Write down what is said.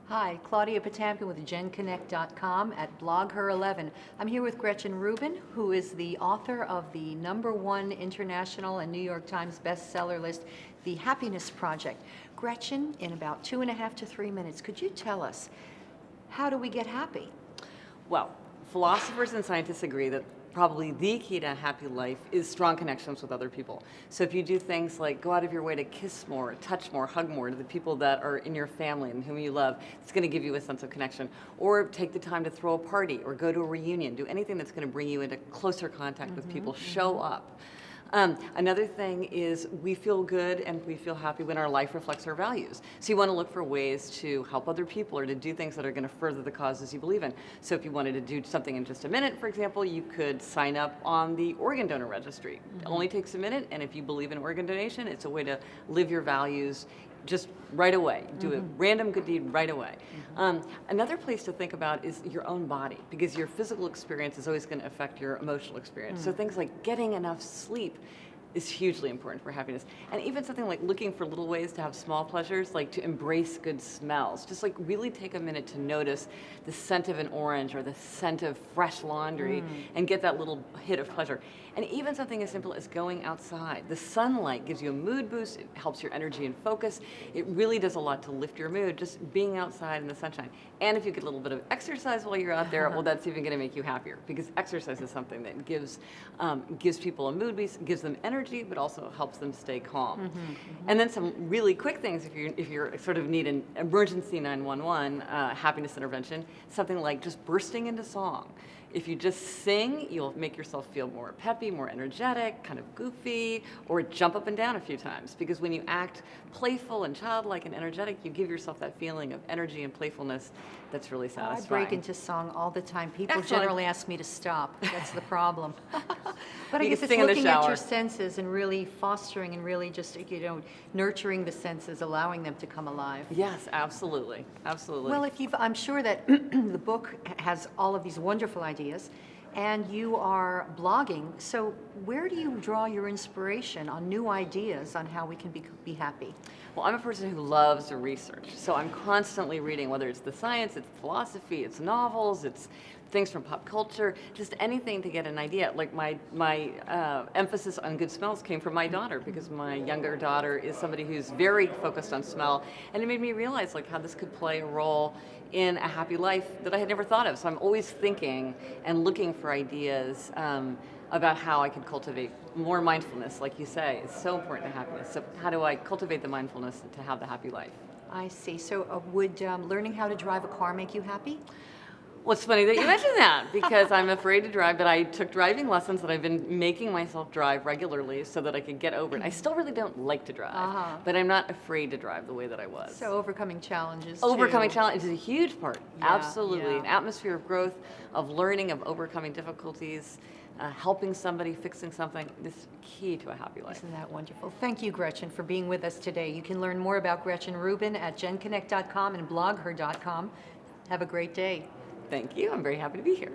Hi, Claudia Potamkin with GenConnect.com at BlogHer11. I'm here with Gretchen Rubin, who is the author of the #1 international and New York Times bestseller list, The Happiness Project. Gretchen, in about 2.5 to 3 minutes, could you tell us, how do we get happy? Well, philosophers and scientists agree that probably the key to a happy life is strong connections with other people. So if you do things like go out of your way to kiss more, touch more, hug more to the people that are in your family and whom you love, it's going to give you a sense of connection. Or take the time to throw a party or go to a reunion, do anything that's going to bring you into closer contact with people, show up. Another thing is we feel good and we feel happy when our life reflects our values. So you want to look for ways to help other people or to do things that are going to further the causes you believe in. So if you wanted to do something in just a minute, for example, you could sign up on the organ donor registry. It only takes a minute, and if you believe in organ donation, it's a way to live your values just right away. Do a random good deed right away. Another place to think about is your own body, because your physical experience is always going to affect your emotional experience. So things like getting enough sleep is hugely important for happiness. And even something like looking for little ways to have small pleasures, like to embrace good smells. Just like really take a minute to notice the scent of an orange or the scent of fresh laundry and get that little hit of pleasure. And even something as simple as going outside. The sunlight gives you a mood boost, it helps your energy and focus. It really does a lot to lift your mood, just being outside in the sunshine. And if you get a little bit of exercise while you're out there, well, that's even gonna make you happier, because exercise is something that gives people a mood boost, gives them energy, but also helps them stay calm. And then some really quick things if you're sort of need an emergency 911 happiness intervention, something like just bursting into song. If you just sing, you'll make yourself feel more peppy, more energetic, kind of goofy, or jump up and down a few times. Because when you act playful and childlike and energetic, you give yourself that feeling of energy and playfulness that's really satisfying. I break into song all the time. People Excellent. generally ask me to stop. That's the problem. But I You guess can it's sing in the looking at shower. your senses and really fostering and really just, nurturing the senses, allowing them to come alive. Yes, absolutely, absolutely. Well, I'm sure that the book has all of these wonderful ideas, and you are blogging. So where do you draw your inspiration on new ideas on how we can be happy? Well, I'm a person who loves to research, so I'm constantly reading, whether it's the science, it's philosophy, it's novels, it's things from pop culture, just anything to get an idea. Like my emphasis on good smells came from my daughter, because my younger daughter is somebody who's very focused on smell, and it made me realize like how this could play a role in a happy life that I had never thought of. So I'm always thinking and looking for ideas about how I could cultivate more mindfulness, like you say, is so important to happiness. So how do I cultivate the mindfulness to have the happy life? I see. So would learning how to drive a car make you happy? Well, it's funny that you mentioned that, because I'm afraid to drive, but I took driving lessons that I've been making myself drive regularly so that I could get over it. I still really don't like to drive, but I'm not afraid to drive the way that I was. So overcoming challenges. Overcoming too. challenge is a huge part. Yeah, Absolutely. yeah. An atmosphere of growth, of learning, of overcoming difficulties, helping somebody, fixing something is key to a happy life. Isn't that wonderful? Thank you, Gretchen, for being with us today. You can learn more about Gretchen Rubin at GenConnect.com and BlogHer.com. Have a great day. Thank you. I'm very happy to be here.